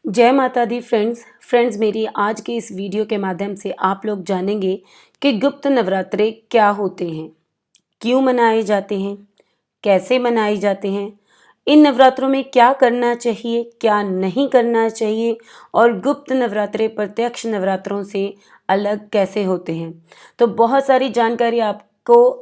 जय माता दी फ्रेंड्स मेरी आज के इस वीडियो के माध्यम से आप लोग जानेंगे कि गुप्त नवरात्रे क्या होते हैं, क्यों मनाए जाते हैं, कैसे मनाए जाते हैं, इन नवरात्रों में क्या करना चाहिए, क्या नहीं करना चाहिए और गुप्त नवरात्रे प्रत्यक्ष नवरात्रों से अलग कैसे होते हैं। तो बहुत सारी जानकारी आपको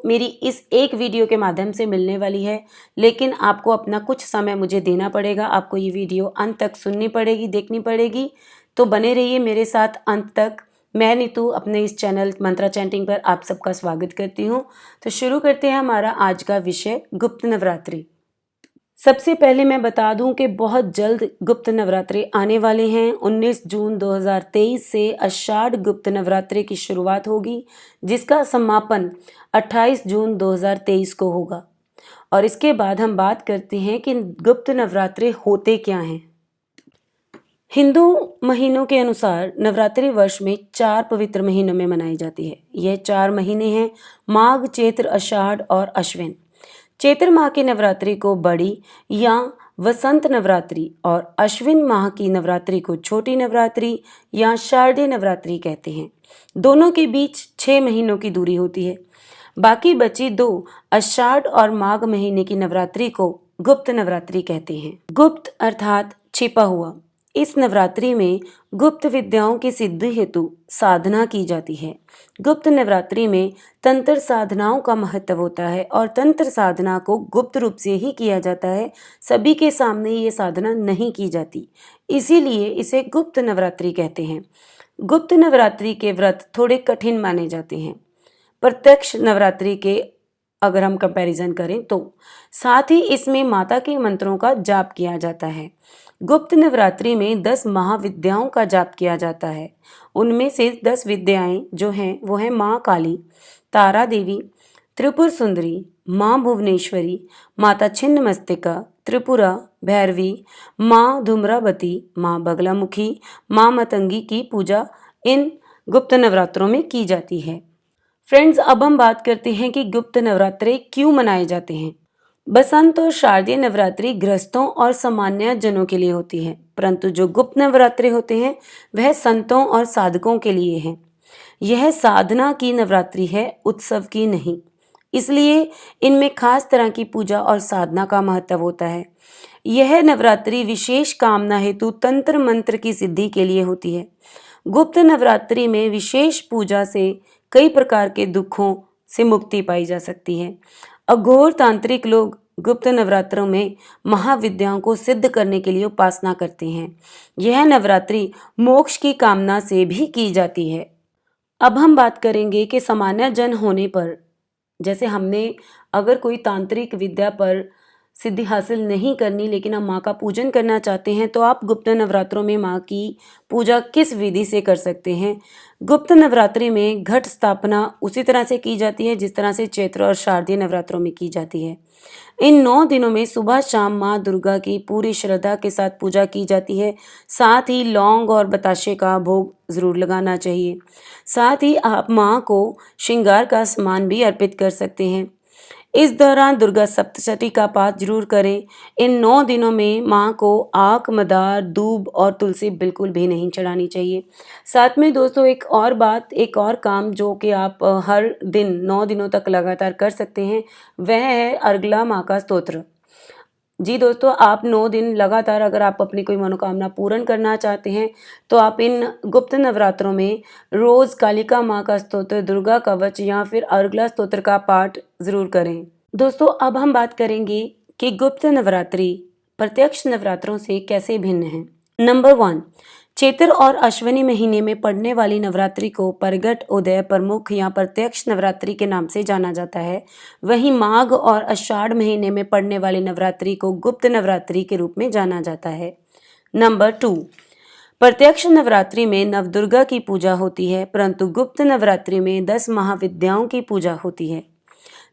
मेरी इस एक वीडियो के माध्यम से मिलने वाली है, लेकिन आपको अपना कुछ समय मुझे देना पड़ेगा। आपको ये वीडियो अंत तक सुननी पड़ेगी, देखनी पड़ेगी। तो बने रहिए मेरे साथ अंत तक। मैं नीतू अपने इस चैनल मंत्रा चैंटिंग पर आप सबका स्वागत करती हूँ। तो शुरू करते हैं हमारा आज का विषय गुप्त नवरात्रि। सबसे पहले मैं बता दूं कि बहुत जल्द गुप्त नवरात्रि आने वाले हैं। 19 जून 2023 से आषाढ़ गुप्त नवरात्रि की शुरुआत होगी, जिसका समापन 28 जून 2023 को होगा। और इसके बाद हम बात करते हैं कि गुप्त नवरात्रि होते क्या हैं। हिंदू महीनों के अनुसार नवरात्रि वर्ष में 4 पवित्र महीनों में मनाई जाती है। यह 4 महीने हैं माघ, चैत्र, आषाढ़ और अश्विन। चैत्र माह की नवरात्रि को बड़ी या वसंत नवरात्रि और अश्विन माह की नवरात्रि को छोटी नवरात्रि या शारदीय नवरात्रि कहते हैं। दोनों के बीच 6 महीनों की दूरी होती है। बाकी बची 2 आषाढ़ और माघ महीने की नवरात्रि को गुप्त नवरात्रि कहते हैं। गुप्त अर्थात छिपा हुआ। इस नवरात्रि में गुप्त विद्याओं की सिद्धि हेतु साधना की जाती है। गुप्त नवरात्रि में तंत्र साधनाओं का महत्व होता है और तंत्र साधना को गुप्त रूप से ही किया जाता है। सभी के सामने ये साधना नहीं की जाती, इसीलिए इसे गुप्त नवरात्रि कहते हैं। गुप्त नवरात्रि के व्रत थोड़े कठिन माने जाते हैं प्रत्यक्ष नवरात्रि के अगर हम कंपैरिजन करें तो। साथ ही इसमें माता के मंत्रों का जाप किया जाता है। गुप्त नवरात्रि में 10 महाविद्याओं का जाप किया जाता है। उनमें से 10 विद्याएं जो हैं वो हैं माँ काली, तारा देवी, त्रिपुर सुंदरी, माँ भुवनेश्वरी, माता छिन्नमस्तिका, त्रिपुरा, भैरवी, माँ धूम्रावती, माँ बगलामुखी, माँ मतंगी की पूजा इन गुप्त नवरात्रों में की जाती है। फ्रेंड्स, अब हम बात करते हैं कि गुप्त नवरात्रे क्यों मनाए जाते हैं। बसंत और शारदीय नवरात्रि गृहस्थों और सामान्य जनों के लिए होती है, परंतु जो गुप्त नवरात्रि होते हैं वह संतों और साधकों के लिए हैं। यह साधना की नवरात्रि है, उत्सव की नहीं। इसलिए इनमें खास तरह की पूजा और साधना का महत्व होता है। यह नवरात्रि विशेष कामना हेतु तंत्र मंत्र की सिद्धि के लिए होती है। गुप्त नवरात्रि में विशेष पूजा से कई प्रकार के दुखों से मुक्ति पाई जा सकती है। अघोर तांत्रिक लोग गुप्त नवरात्रों में महाविद्याओं को सिद्ध करने के लिए उपासना करते हैं। यह नवरात्रि मोक्ष की कामना से भी की जाती है। अब हम बात करेंगे कि सामान्य जन होने पर, जैसे हमने अगर कोई तांत्रिक विद्या पर सिद्धि हासिल नहीं करनी लेकिन हम माँ का पूजन करना चाहते हैं, तो आप गुप्त नवरात्रों में माँ की पूजा किस विधि से कर सकते हैं। गुप्त नवरात्रि में घट स्थापना उसी तरह से की जाती है जिस तरह से चैत्र और शारदीय नवरात्रों में की जाती है। इन 9 दिनों में सुबह शाम माँ दुर्गा की पूरी श्रद्धा के साथ पूजा की जाती है। साथ ही लौंग और बताशे का भोग जरूर लगाना चाहिए। साथ ही आप माँ को श्रृंगार का सामान भी अर्पित कर सकते हैं। इस दौरान दुर्गा सप्तशती का पाठ जरूर करें। इन 9 दिनों में माँ को आक, मदार, दूब और तुलसी बिल्कुल भी नहीं चढ़ानी चाहिए। साथ में दोस्तों एक और काम जो कि आप हर दिन 9 दिनों तक लगातार कर सकते हैं, वह है अर्गला माँ का स्तोत्र। जी दोस्तों, आप 9 दिन लगातार अगर आप अपनी कोई मनोकामना पूर्ण करना चाहते हैं तो आप इन गुप्त नवरात्रों में रोज कालिका माँ का स्तोत्र, दुर्गा कवच या फिर अर्गला स्तोत्र का पाठ जरूर करें। दोस्तों, अब हम बात करेंगे कि गुप्त नवरात्रि प्रत्यक्ष नवरात्रों से कैसे भिन्न है। नंबर 1, चैत्र और अश्विनी महीने में पड़ने वाली नवरात्रि को परगट, उदय, प्रमुख या प्रत्यक्ष नवरात्रि के नाम से जाना जाता है। वहीं माघ और आषाढ़ महीने में पड़ने वाली नवरात्रि को गुप्त नवरात्रि के रूप में जाना जाता है। नंबर 2, प्रत्यक्ष नवरात्रि में नवदुर्गा की पूजा होती है, परंतु गुप्त नवरात्रि में 10 महाविद्याओं की पूजा होती है।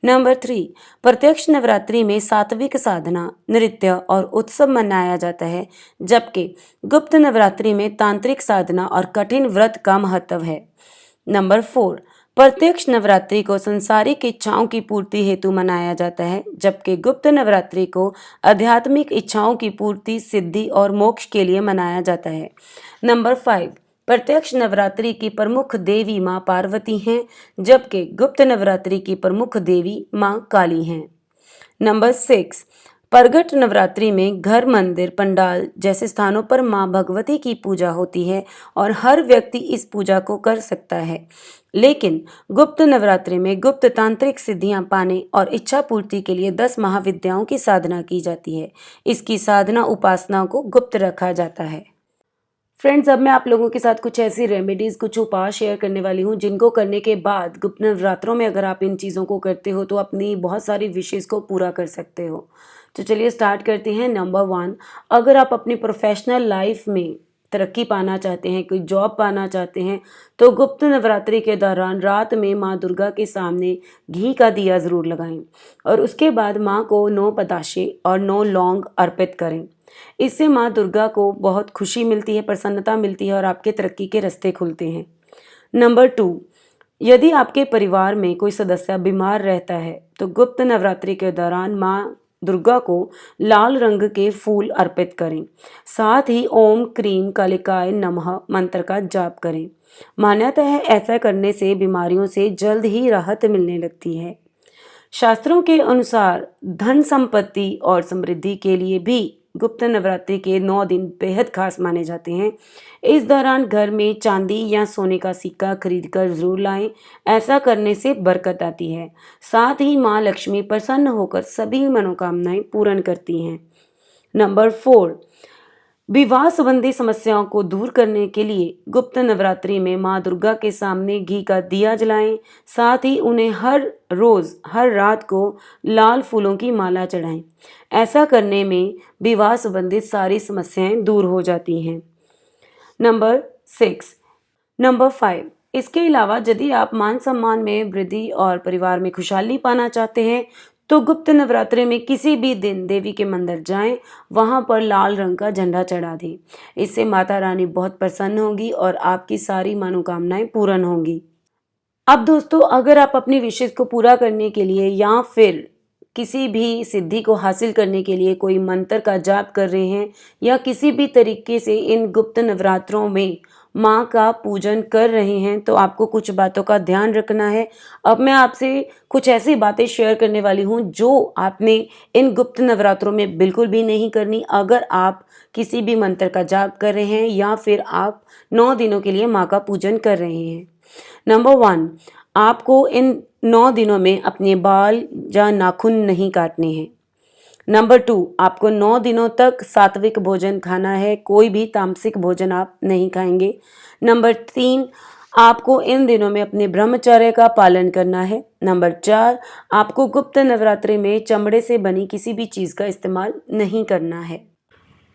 नंबर 3, प्रत्यक्ष नवरात्रि में सात्विक साधना, नृत्य और उत्सव मनाया जाता है, जबकि गुप्त नवरात्रि में तांत्रिक साधना और कठिन व्रत का महत्व है। नंबर 4, प्रत्यक्ष नवरात्रि को सांसारिक इच्छाओं की पूर्ति हेतु मनाया जाता है, जबकि गुप्त नवरात्रि को आध्यात्मिक इच्छाओं की पूर्ति, सिद्धि और मोक्ष के लिए मनाया जाता है। नंबर 5, प्रत्यक्ष नवरात्रि की प्रमुख देवी माँ पार्वती हैं, जबकि गुप्त नवरात्रि की प्रमुख देवी माँ काली हैं। नंबर 6, प्रगट नवरात्रि में घर, मंदिर, पंडाल जैसे स्थानों पर मां भगवती की पूजा होती है और हर व्यक्ति इस पूजा को कर सकता है। लेकिन गुप्त नवरात्रि में गुप्त तांत्रिक सिद्धियां पाने और इच्छा पूर्ति के लिए 10 महाविद्याओं की साधना की जाती है। इसकी साधना उपासना को गुप्त रखा जाता है। फ्रेंड्स, अब मैं आप लोगों के साथ कुछ ऐसी रेमेडीज़, कुछ उपाय शेयर करने वाली हूँ जिनको करने के बाद गुप्त नवरात्रों में अगर आप इन चीज़ों को करते हो तो अपनी बहुत सारी विशेज़ को पूरा कर सकते हो। तो चलिए स्टार्ट करते हैं। नंबर 1, अगर आप अपनी प्रोफेशनल लाइफ में तरक्की पाना चाहते हैं, कोई जॉब पाना चाहते हैं, तो गुप्त नवरात्रि के दौरान रात में माँ दुर्गा के सामने घी का दिया ज़रूर लगाएं और उसके बाद माँ को 9 बताशे और 9 लौंग अर्पित करें। इससे माँ दुर्गा को बहुत खुशी मिलती है, प्रसन्नता मिलती है और आपके तरक्की के रास्ते खुलते हैं। नंबर 2, यदि आपके परिवार में कोई सदस्य बीमार रहता है तो गुप्त नवरात्रि के दौरान माँ दुर्गा को लाल रंग के फूल अर्पित करें। साथ ही ओम क्रीम कालिकाय नमः मंत्र का जाप करें। मान्यता है ऐसा करने से बीमारियों से जल्द ही राहत मिलने लगती है। शास्त्रों के अनुसार धन संपत्ति और समृद्धि के लिए भी गुप्त नवरात्रि के 9 दिन बेहद खास माने जाते हैं। इस दौरान घर में चांदी या सोने का सिक्का खरीद कर जरूर लाएं। ऐसा करने से बरकत आती है। साथ ही माँ लक्ष्मी प्रसन्न होकर सभी मनोकामनाएं पूर्ण करती हैं। नंबर 4, विवाह संबंधी समस्याओं को दूर करने के लिए गुप्त नवरात्रि में माँ दुर्गा के सामने घी का दिया जलाएं। साथ ही उन्हें हर रोज़ हर रात को लाल फूलों की माला चढ़ाएं। ऐसा करने में विवाह संबंधित सारी समस्याएं दूर हो जाती हैं। नंबर 5, इसके अलावा यदि आप मान सम्मान में वृद्धि और परिवार में खुशहाली पाना चाहते हैं तो गुप्त नवरात्रि में किसी भी दिन देवी के मंदिर जाएं, वहां पर लाल रंग का झंडा चढ़ा दें। इससे माता रानी बहुत प्रसन्न होगी और आपकी सारी मनोकामनाएं पूर्ण होंगी। अब दोस्तों, अगर आप अपनी विशेष को पूरा करने के लिए या फिर किसी भी सिद्धि को हासिल करने के लिए कोई मंत्र का जाप कर रहे हैं या किसी भी तरीके से इन गुप्त नवरात्रों में माँ का पूजन कर रहे हैं तो आपको कुछ बातों का ध्यान रखना है। अब मैं आपसे कुछ ऐसी बातें शेयर करने वाली हूँ जो आपने इन गुप्त नवरात्रों में बिल्कुल भी नहीं करनी अगर आप किसी भी मंत्र का जाप कर रहे हैं या फिर आप 9 दिनों के लिए माँ का पूजन कर रहे हैं। नंबर 1, आपको इन 9 दिनों में अपने बाल या नाखून नहीं काटने हैं। नंबर 2, आपको 9 दिनों तक सात्विक भोजन खाना है, कोई भी तामसिक भोजन आप नहीं खाएंगे। नंबर 3, आपको इन दिनों में अपने ब्रह्मचर्य का पालन करना है। नंबर 4, आपको गुप्त नवरात्रि में चमड़े से बनी किसी भी चीज़ का इस्तेमाल नहीं करना है।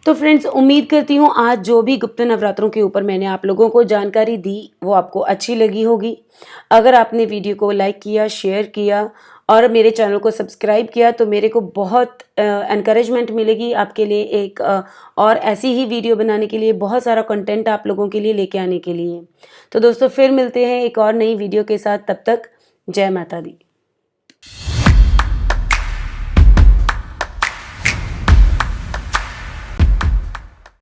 तो फ्रेंड्स, उम्मीद करती हूँ आज जो भी गुप्त नवरात्रों के ऊपर मैंने आप लोगों को जानकारी दी वो आपको अच्छी लगी होगी। अगर आपने वीडियो को लाइक किया, शेयर किया और मेरे चैनल को सब्सक्राइब किया तो मेरे को बहुत एनकरेजमेंट मिलेगी आपके लिए एक और ऐसी ही वीडियो बनाने के लिए, बहुत सारा कंटेंट आप लोगों के लिए लेके आने के लिए। तो दोस्तों, फिर मिलते हैं एक और नई वीडियो के साथ। तब तक जय माता दी।